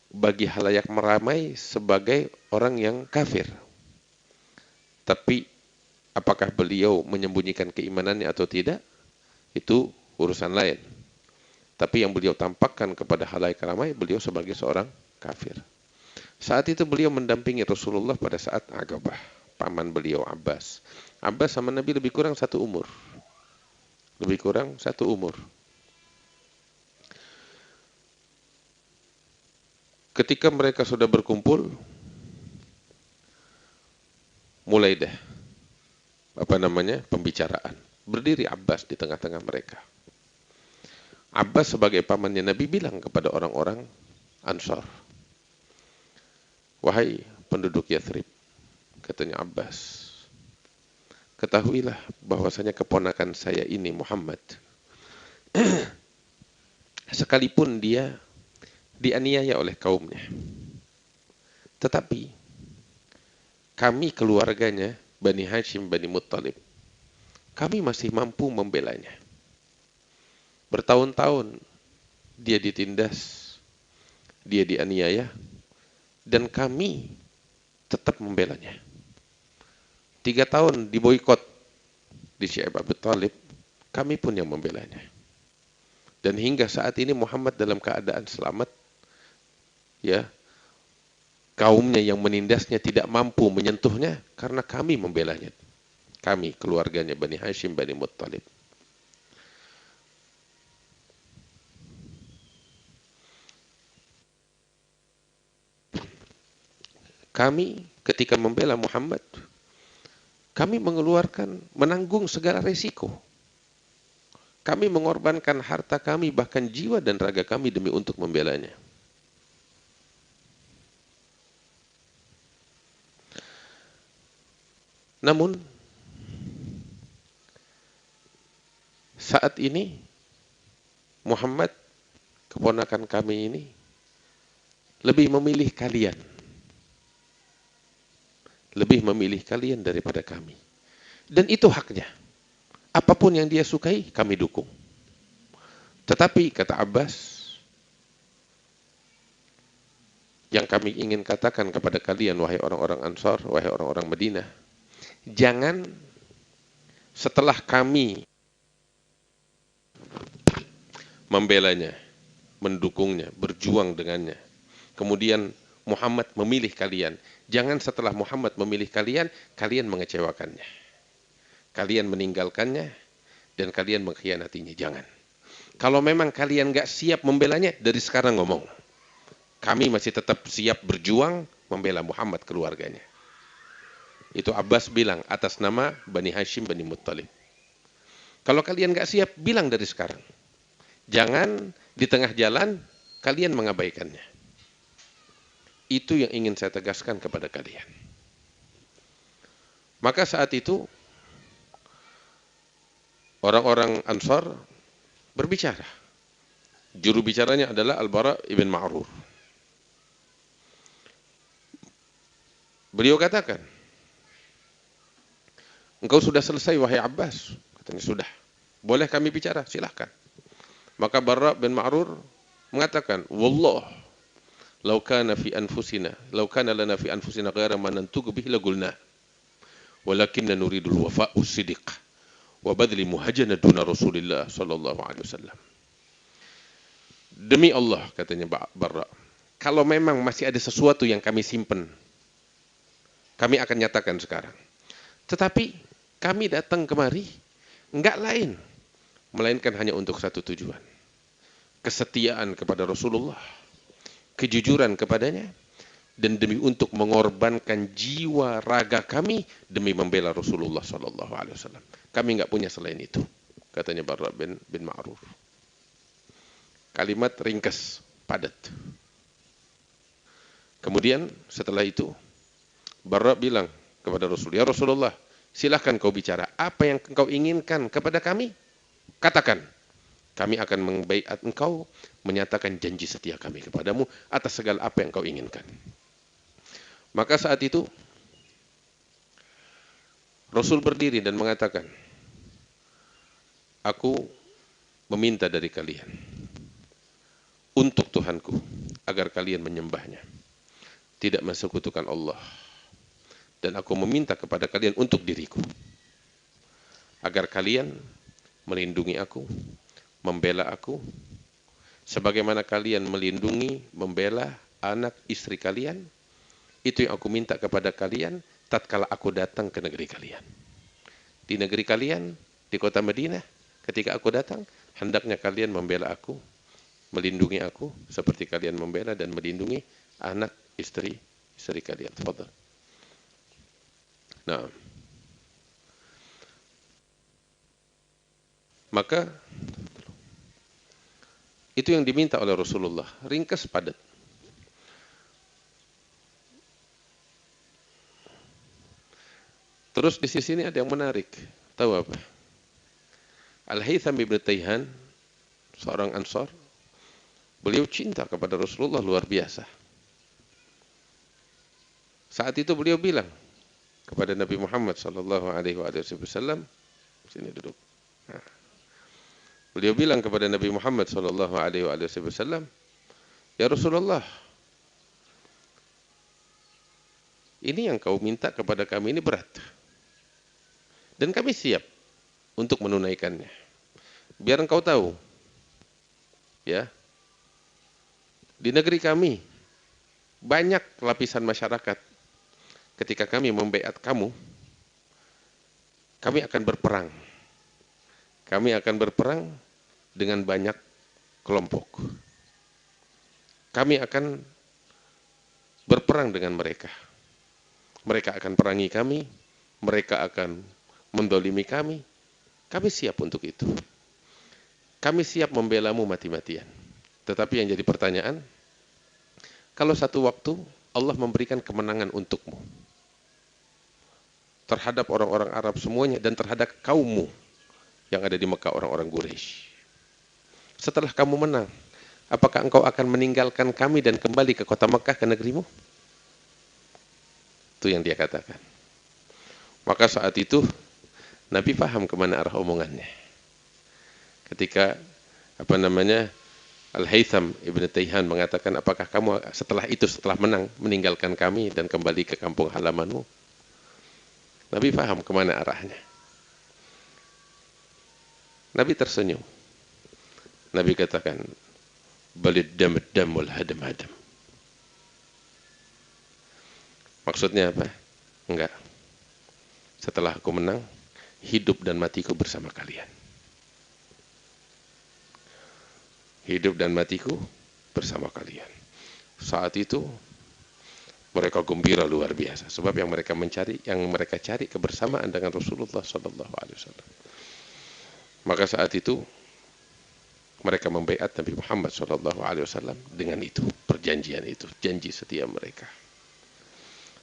bagi halayak meramai sebagai orang yang kafir. Tapi apakah beliau menyembunyikan keimanannya atau tidak, itu urusan lain. Tapi yang beliau tampakkan kepada halayak ramai, beliau sebagai seorang kafir. Saat itu beliau mendampingi Rasulullah pada saat Aqabah. Paman beliau Abbas. Abbas sama Nabi lebih kurang 1 umur. Lebih kurang 1 umur. Ketika mereka sudah berkumpul, mulai deh pembicaraan. Berdiri Abbas di tengah-tengah mereka. Abbas sebagai pamannya Nabi bilang kepada orang-orang Ansar, Wahai penduduk Yathrib, katanya Abbas, ketahuilah bahwasanya keponakan saya ini Muhammad, sekalipun dia dianiaya oleh kaumnya, tetapi kami keluarganya, Bani Hashim, Bani Muttalib, kami masih mampu membelanya. Bertahun-tahun dia ditindas, dia dianiaya, dan kami tetap membelanya. 3 tahun diboikot di Syekh Abu Talib, kami pun yang membelanya. Dan hingga saat ini Muhammad dalam keadaan selamat, ya, kaumnya yang menindasnya tidak mampu menyentuhnya karena kami membelanya. Kami, keluarganya Bani Hashim, Bani Muttalib. Kami ketika membela Muhammad, kami menanggung segala resiko. Kami mengorbankan harta kami, bahkan jiwa dan raga kami demi untuk membelanya. Namun, saat ini, Muhammad, keponakan kami ini, lebih memilih kalian. Lebih memilih kalian daripada kami. Dan itu haknya. Apapun yang dia sukai, kami dukung. Tetapi, kata Abbas, yang kami ingin katakan kepada kalian, wahai orang-orang Ansar, wahai orang-orang Madinah, jangan setelah kami membelanya, mendukungnya, berjuang dengannya, kemudian Muhammad memilih kalian. Jangan setelah Muhammad memilih kalian, kalian mengecewakannya. Kalian meninggalkannya, dan kalian mengkhianatinya. Jangan. Kalau memang kalian gak siap membelanya, dari sekarang ngomong. Kami masih tetap siap berjuang membela Muhammad keluarganya. Itu Abbas bilang atas nama Bani Hashim, Bani Muttalib. Kalau kalian gak siap, bilang dari sekarang. Jangan di tengah jalan kalian mengabaikannya. Itu yang ingin saya tegaskan kepada kalian. Maka saat itu orang-orang Ansar berbicara. Juru bicaranya adalah Al-Bara ibn Ma'rur. Beliau katakan, engkau sudah selesai wahai Abbas? Katanya sudah. Boleh kami bicara? Silahkan. Maka Bara bin Ma'rur mengatakan, Wallah, law kana lana fi anfusina ghaira ma nantuq bihi laqulna. Walakinna nuridul wafa'u siddiq wa badli muhajana duna Rasulillah sallallahu alaihi wasallam. Demi Allah, katanya Bara, kalau memang masih ada sesuatu yang kami simpen, kami akan nyatakan sekarang. Tetapi kami datang kemari enggak lain melainkan hanya untuk satu tujuan. Kesetiaan kepada Rasulullah, kejujuran kepadanya, dan demi untuk mengorbankan jiwa raga kami demi membela Rasulullah sallallahu alaihi wasallam. Kami enggak punya selain itu, katanya Bara bin Ma'rur. Kalimat ringkas, padat. Kemudian setelah itu Bara bilang kepada Rasul, ya Rasulullah, silahkan kau bicara. Apa yang engkau inginkan kepada kami? Katakan. Kami akan membaiat engkau, menyatakan janji setia kami kepadamu atas segala apa yang engkau inginkan. Maka saat itu Rasul berdiri dan mengatakan, aku meminta dari kalian untuk Tuhanku agar kalian menyembahnya, tidak mensekutukan Allah. Dan aku meminta kepada kalian untuk diriku, agar kalian melindungi aku, membela aku, sebagaimana kalian melindungi, membela anak istri kalian. Itu yang aku minta kepada kalian tatkala aku datang ke negeri kalian. Di negeri kalian, di kota Madinah, ketika aku datang, hendaknya kalian membela aku, melindungi aku, seperti kalian membela dan melindungi anak istri kalian. Tafadhal. Nah, maka itu yang diminta oleh Rasulullah, ringkas padat. Terus di sini ada yang menarik. Tahu apa? Al-Haytham ibn Tayhan, seorang Ansor, beliau cinta kepada Rasulullah luar biasa. Saat itu beliau bilang kepada Nabi Muhammad sallallahu alaihi wasallam, sini duduk. Nah, beliau bilang kepada Nabi Muhammad sallallahu alaihi wasallam, "Ya Rasulullah, ini yang kau minta kepada kami ini berat. Dan kami siap untuk menunaikannya. Biar engkau tahu, ya, di negeri kami banyak lapisan masyarakat. Ketika kami membaiat kamu, kami akan berperang. Kami akan berperang dengan banyak kelompok. Kami akan berperang dengan mereka. Mereka akan perangi kami, mereka akan mendolimi kami. Kami siap untuk itu. Kami siap membelamu mati-matian. Tetapi yang jadi pertanyaan, kalau satu waktu Allah memberikan kemenangan untukmu terhadap orang-orang Arab semuanya dan terhadap kaummu yang ada di Mekah, orang-orang Quraisy. Setelah kamu menang, apakah engkau akan meninggalkan kami dan kembali ke kota Mekah, ke negerimu? Itu yang dia katakan. Maka saat itu Nabi paham kemana arah omongannya. Ketika Al-Haytham ibn Tayhan mengatakan, apakah kamu setelah itu, setelah menang, meninggalkan kami dan kembali ke kampung halamanmu? Nabi paham kemana arahnya. Nabi tersenyum. Nabi katakan, balid dam wal hadam. Maksudnya apa? Enggak. Setelah aku menang, hidup dan matiku bersama kalian. Hidup dan matiku bersama kalian. Saat itu mereka gembira luar biasa, sebab yang mereka cari kebersamaan dengan Rasulullah sallallahu alaihi wasallam. Maka saat itu mereka membaiat Nabi Muhammad sallallahu alaihi wasallam dengan itu, perjanjian itu, janji setia mereka.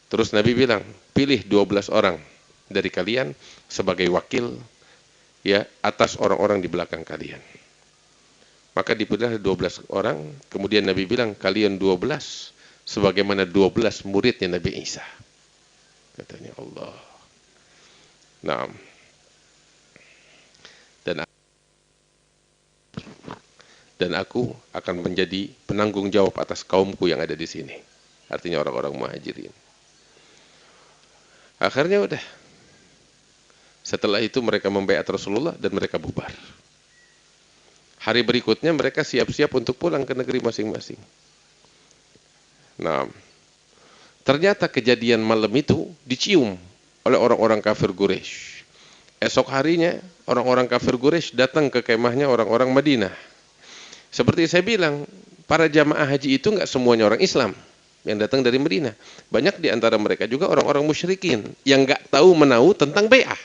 Terus Nabi bilang, pilih 12 orang dari kalian sebagai wakil, ya, atas orang-orang di belakang kalian. Maka dipilih 12 orang, kemudian Nabi bilang, kalian 12 sebagaimana 12 muridnya Nabi Isa. Katanya Allah. Nah, dan aku akan menjadi penanggung jawab atas kaumku yang ada di sini. Artinya orang-orang Muhajirin. Akhirnya udah. Setelah itu mereka membaiat Rasulullah dan mereka bubar. Hari berikutnya mereka siap-siap untuk pulang ke negeri masing-masing. Nah, ternyata kejadian malam itu dicium oleh orang-orang kafir Quraisy. Esok harinya orang-orang kafir Quraisy datang ke kemahnya orang-orang Madinah. Seperti saya bilang, para jamaah haji itu enggak semuanya orang Islam yang datang dari Madinah. Banyak di antara mereka juga orang-orang musyrikin yang enggak tahu menahu tentang bai'ah.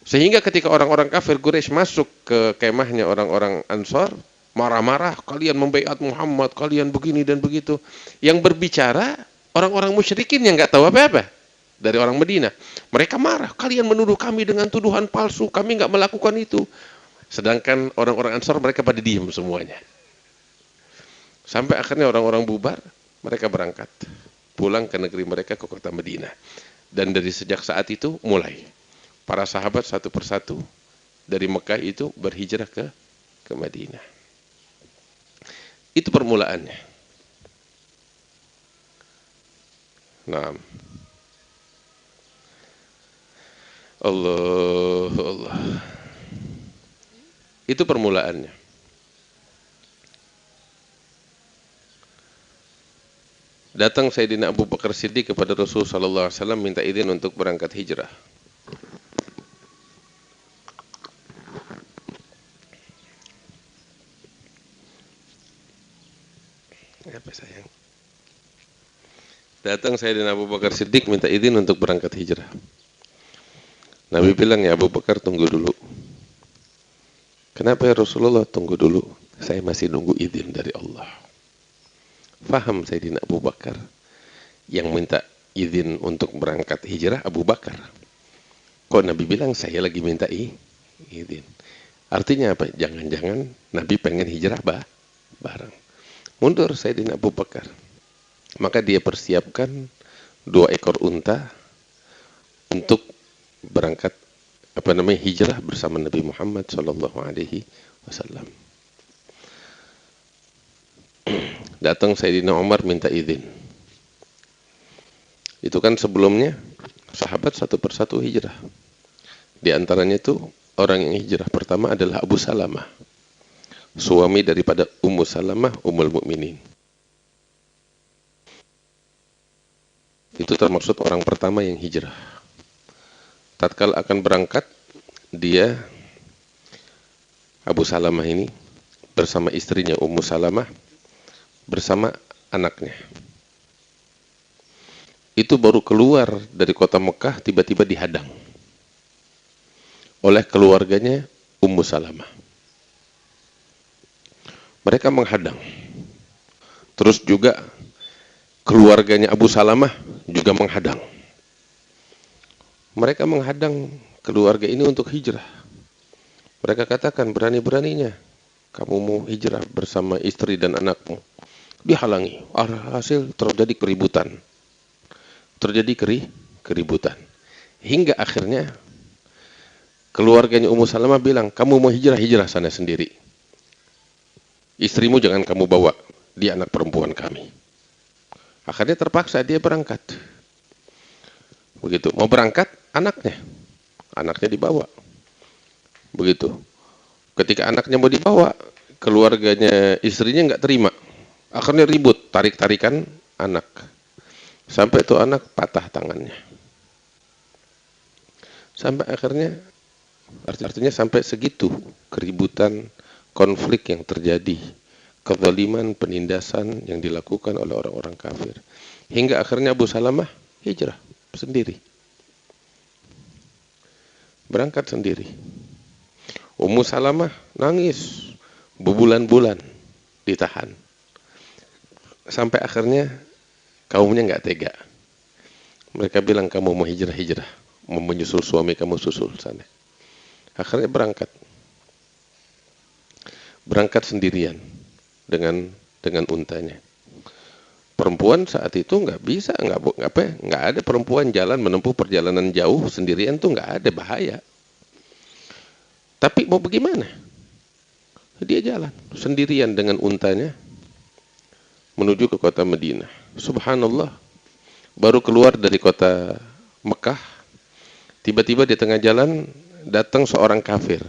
Sehingga ketika orang-orang kafir Quraisy masuk ke kemahnya orang-orang Ansor, marah-marah, kalian membaiat Muhammad, kalian begini dan begitu. Yang berbicara orang-orang musyrikin yang enggak tahu apa-apa dari orang Madinah. Mereka marah, kalian menuduh kami dengan tuduhan palsu, kami enggak melakukan itu. Sedangkan orang-orang Ansor mereka pada diam semuanya. Sampai akhirnya orang-orang bubar, mereka berangkat pulang ke negeri mereka, ke kota Madinah. Dan dari sejak saat itu mulai para sahabat satu persatu dari Mekah itu berhijrah ke Madinah. Itu permulaannya. Nah, Allah. Itu permulaannya. Datang Sayyidina Abu Bakar Siddiq kepada Rasulullah sallallahu alaihi wasallam minta izin untuk berangkat hijrah. Apa sayang? Datang Sayyidina Abu Bakar Siddiq minta izin untuk berangkat hijrah. Nabi bilang, ya Abu Bakar, tunggu dulu. Kenapa ya Rasulullah? Tunggu dulu, saya masih nunggu izin dari Allah. Faham Sayyidina Abu Bakar yang minta izin untuk berangkat hijrah Abu Bakar. Kok Nabi bilang saya lagi minta izin? Artinya apa? Jangan-jangan Nabi pengen hijrah bareng. Mundur Sayyidina Abu Bakar. Maka dia persiapkan 2 ekor unta untuk berangkat hijrah bersama Nabi Muhammad sallallahu alaihi wasallam. Datang Sayyidina Umar minta izin. Itu kan sebelumnya sahabat satu persatu hijrah. Di antaranya itu orang yang hijrah pertama adalah Abu Salamah, suami daripada Ummu Salamah Ummul Mukminin. Itu termasuk orang pertama yang hijrah. Tatkala akan berangkat, dia Abu Salamah ini bersama istrinya Ummu Salamah bersama anaknya. Itu baru keluar dari kota Mekah, tiba-tiba dihadang oleh keluarganya Ummu Salamah. Mereka menghadang. Terus juga keluarganya Abu Salamah juga menghadang. Mereka menghadang keluarga ini untuk hijrah. Mereka katakan, berani-beraninya kamu mau hijrah bersama istri dan anakmu. Dihalangi. Hasil terjadi keributan. Keributan. Hingga akhirnya keluarganya Ummu Salamah bilang, kamu mau hijrah sana sendiri. Istrimu jangan kamu bawa, dia anak perempuan kami. Akhirnya terpaksa dia berangkat. Begitu, mau berangkat, anaknya dibawa. Begitu. Ketika anaknya mau dibawa, keluarganya istrinya nggak terima. Akhirnya ribut, tarik-tarikan anak. Sampai itu anak patah tangannya. Sampai akhirnya, artinya sampai segitu keributan, konflik yang terjadi, kezaliman, penindasan yang dilakukan oleh orang-orang kafir. Hingga akhirnya Abu Salamah hijrah sendiri. Berangkat sendiri. Ummu Salamah nangis berbulan-bulan ditahan. Sampai akhirnya kaumnya nggak tega. Mereka bilang, kamu mau hijrah, mau menyusul suami kamu, susul sana. Akhirnya berangkat sendirian dengan untanya. Perempuan saat itu nggak bisa, nggak ada perempuan jalan menempuh perjalanan jauh sendirian tuh nggak ada, bahaya. Tapi mau bagaimana? Dia jalan sendirian dengan untanya menuju ke kota Madinah. Subhanallah, baru keluar dari kota Mekah, tiba-tiba di tengah jalan datang seorang kafir.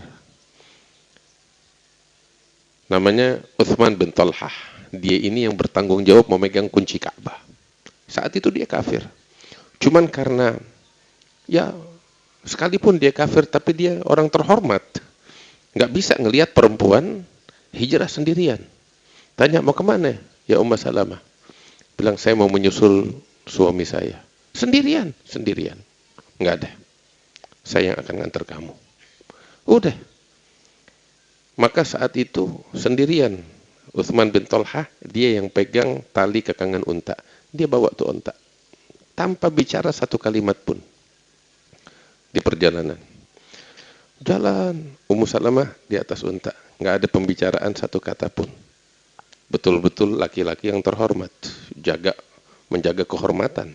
Namanya Uthman bin Talhah. Dia ini yang bertanggung jawab memegang kunci Ka'bah. Saat itu dia kafir. Cuman karena, ya sekalipun dia kafir, tapi dia orang terhormat. Nggak bisa ngelihat perempuan hijrah sendirian. Tanya, mau kemana? Ya Ummu Salamah. Bilang, saya mau menyusul suami saya. Sendirian. Nggak ada. Saya yang akan ngantar kamu. Udah. Maka saat itu sendirian Uthman bin Talhah, dia yang pegang tali kekangan unta. Dia bawa tuh unta. Tanpa bicara satu kalimat pun. Di perjalanan. Jalan. Ummu Salamah di atas unta. Nggak ada pembicaraan satu kata pun. Betul-betul laki-laki yang terhormat. Menjaga kehormatan.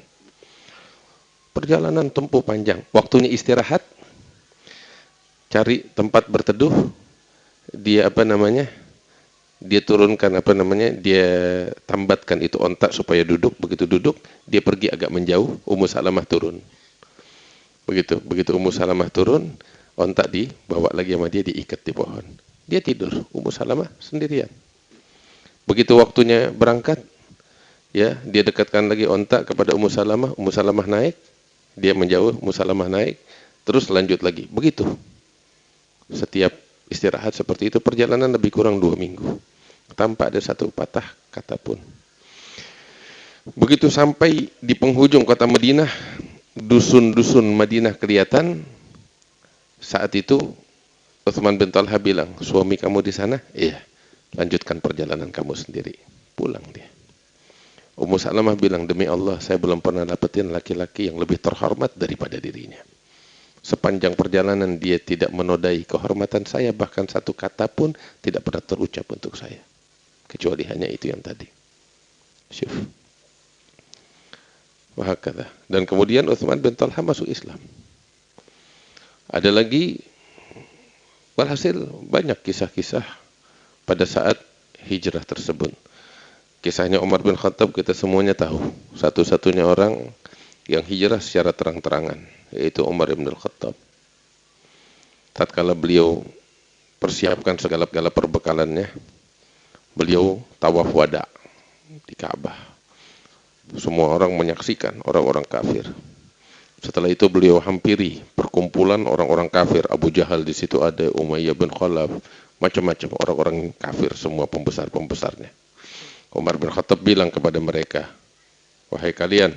Perjalanan tempuh panjang. Waktunya istirahat. Cari tempat berteduh. Dia dia turunkan dia tambatkan itu onta supaya duduk. Begitu duduk, dia pergi agak menjauh, Ummu Salamah turun. Begitu Ummu Salamah turun, onta dibawa lagi sama dia, diikat di pohon. Dia tidur, Ummu Salamah sendirian. Begitu waktunya berangkat, ya, dia dekatkan lagi onta kepada Ummu Salamah naik, dia menjauh, Ummu Salamah naik, terus lanjut lagi. Begitu. Setiap istirahat seperti itu, perjalanan lebih kurang 2 minggu. Tanpa ada satu patah kata pun. Begitu sampai di penghujung kota Madinah, dusun-dusun Madinah kelihatan. Saat itu Uthman bin Talha bilang, suami kamu di sana? Iya, lanjutkan perjalanan kamu sendiri. Pulang dia. Ummu Salamah bilang, demi Allah saya belum pernah dapetin laki-laki yang lebih terhormat daripada dirinya. Sepanjang perjalanan dia tidak menodai kehormatan saya, bahkan satu kata pun tidak pernah terucap untuk saya. Kecuali hanya itu yang tadi. Syuf. Wahakadha. Dan kemudian Utsman bin Talha masuk Islam. Ada lagi, walhasil banyak kisah-kisah pada saat hijrah tersebut. Kisahnya Umar bin Khattab kita semuanya tahu. Satu-satunya orang yang hijrah secara terang-terangan, yaitu Umar bin Khattab. Tatkala beliau persiapkan segala-gala perbekalannya, beliau tawaf wada di Ka'bah. Semua orang menyaksikan, orang-orang kafir. Setelah itu beliau hampiri perkumpulan orang-orang kafir. Abu Jahal di situ ada, Umayyah bin Khalaf, macam-macam orang-orang kafir, semua pembesar-pembesarnya. Umar bin Khattab bilang kepada mereka, wahai kalian,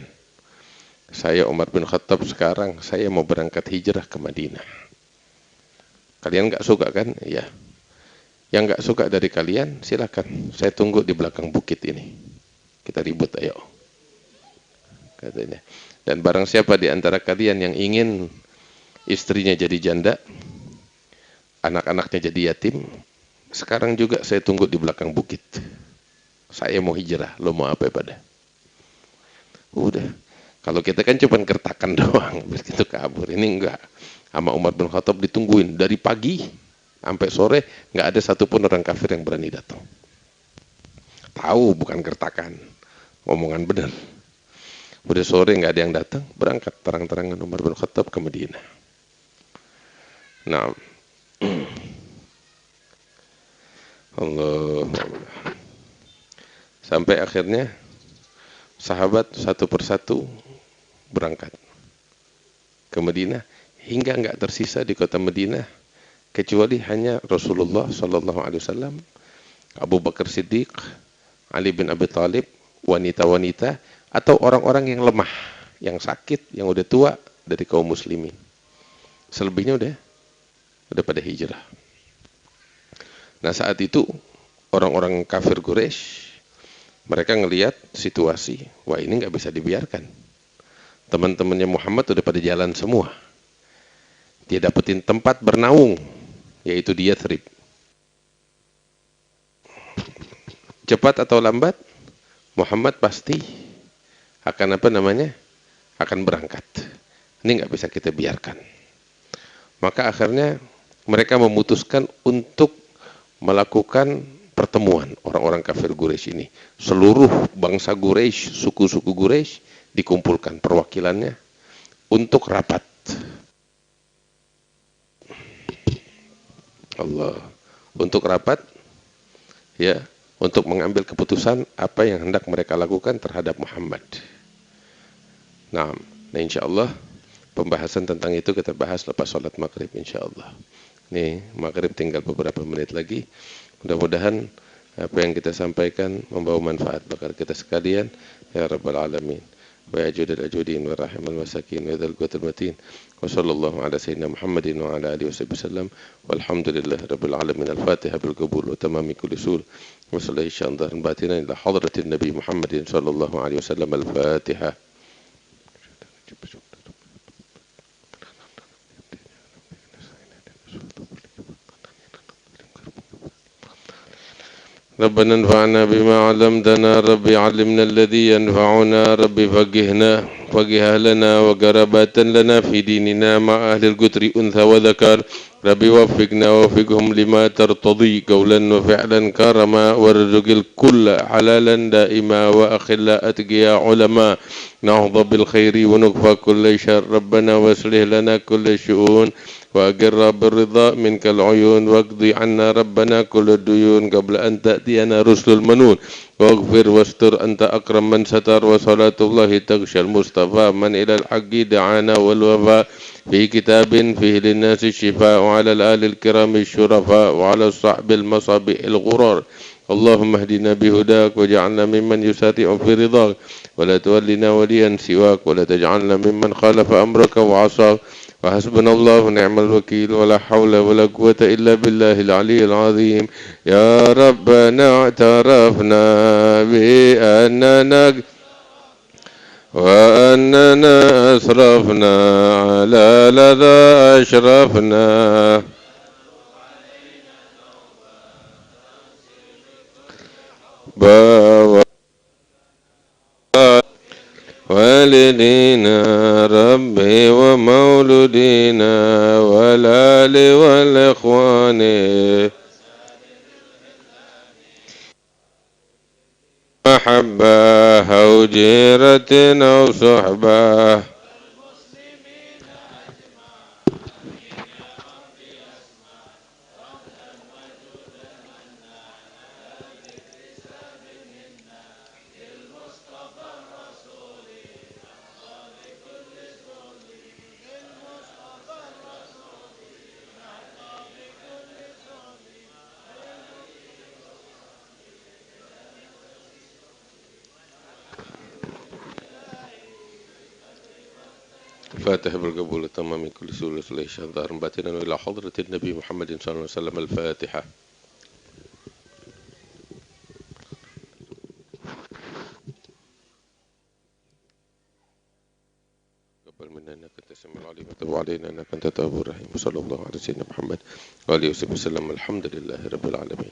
saya Umar bin Khattab sekarang, saya mau berangkat hijrah ke Madinah. Kalian gak suka kan? Iya. Yang gak suka dari kalian, silakan. Saya tunggu di belakang bukit ini. Kita ribut ayo. Katanya. Dan barang siapa di antara kalian yang ingin istrinya jadi janda, anak-anaknya jadi yatim, sekarang juga saya tunggu di belakang bukit. Saya mau hijrah, lo mau apa pada? Udah. Kalau kita kan cuma gertakan doang, begitu kabur. Ini enggak. Sama Umar bin Khattab ditungguin dari pagi sampai sore, enggak ada satupun orang kafir yang berani datang. Tahu bukan gertakan, omongan benar. Udah sore enggak ada yang datang, berangkat terang-terangan Umar bin Khattab ke Madinah. Nah, Allah. Sampai akhirnya sahabat satu persatu berangkat ke Madinah, hingga enggak tersisa di kota Madinah kecuali hanya Rasulullah sallallahu alaihi wasallam, Abu Bakar Siddiq, Ali bin Abi Thalib, wanita-wanita atau orang-orang yang lemah, yang sakit, yang udah tua dari kaum muslimin. Selebihnya udah pada hijrah. Nah, saat itu orang-orang kafir Quraisy, mereka ngelihat situasi, wah ini nggak bisa dibiarkan. Teman-temannya Muhammad udah pada jalan semua. Dia dapetin tempat bernaung, yaitu di Yathrib. Cepat atau lambat, Muhammad pasti akan akan berangkat. Ini nggak bisa kita biarkan. Maka akhirnya mereka memutuskan untuk melakukan pertemuan orang-orang kafir Quraisy ini. Seluruh bangsa Quraisy, suku-suku Quraisy dikumpulkan perwakilannya untuk rapat. Allah, untuk rapat ya, untuk mengambil keputusan apa yang hendak mereka lakukan terhadap Muhammad. Nah insyaallah pembahasan tentang itu kita bahas lepas sholat maghrib insyaallah. Nih maghrib tinggal beberapa menit lagi. Mudah-mudahan apa yang kita sampaikan membawa manfaat bagi kita sekalian ya rabbal alamin. Wa yajudul ajudin wa rahimal masakin wa dzal qutul matin. Wa sallallahu ala sayyidina Muhammadin wa ala alihi wasallam. Walhamdulillahi rabbil alamin. Al-Fatihah bil qabul wa tamami kulli sul. Wa sallallahu syandar batina ila hadratin Nabi Muhammadin sallallahu alaihi wasallam. Al-Fatihah. ربنا انفعنا بما علمتنا ربي علمنا الذي ينفعنا ربي فقه أهلنا وقربات لنا في ديننا مع أهل القتر أنثى وذكر ربي وفقنا ووفقهم لما ترتضي قولا وفعلا كرما وارزق الكل حلالا دائما وأخلا أتقيا علماء نهض بالخير ونكفى كل شر ربنا واصلح لنا كل شؤون وأقر بالرضا منك العيون واقضي عنا ربنا كل الديون قبل أن تأتينا رسل المنون واغفر واستر أنت أكرم من ستر وصلاة الله تغشى المصطفى من إلى الحق دعانا والوفاء في كتاب فيه للناس الشفاء وعلى الآل الكرام الشرفاء وعلى الصحب المصابيح الغرار اللهم اهدنا بهداك وجعلنا ممن يسارع في رضاك ولا تولنا وليا سواك ولا تجعلنا ممن خالف أمرك وعصاك وحسبنا الله ونعم الوكيل ولا حول ولا قوة إلا بالله العلي العظيم. يا ربنا اعترفنا بأننا وأننا أسرفنا على لذا أشرفنا والدينا ربي ومولودينا والآل والإخوان محبة أو جيرة أو صحبة الفاتحة بالقبول التمام من كل سوء ليش ظاهر باطنا إلى حضرة النبي محمد صلى الله عليه وسلم. الفاتحة. تقبل منا إنك أنت السميع العليم وتب علينا إنك أنت التواب الرحيم. صلى الله على سيدنا محمد وآله وصحبه وسلم. الحمد لله رب العالمين.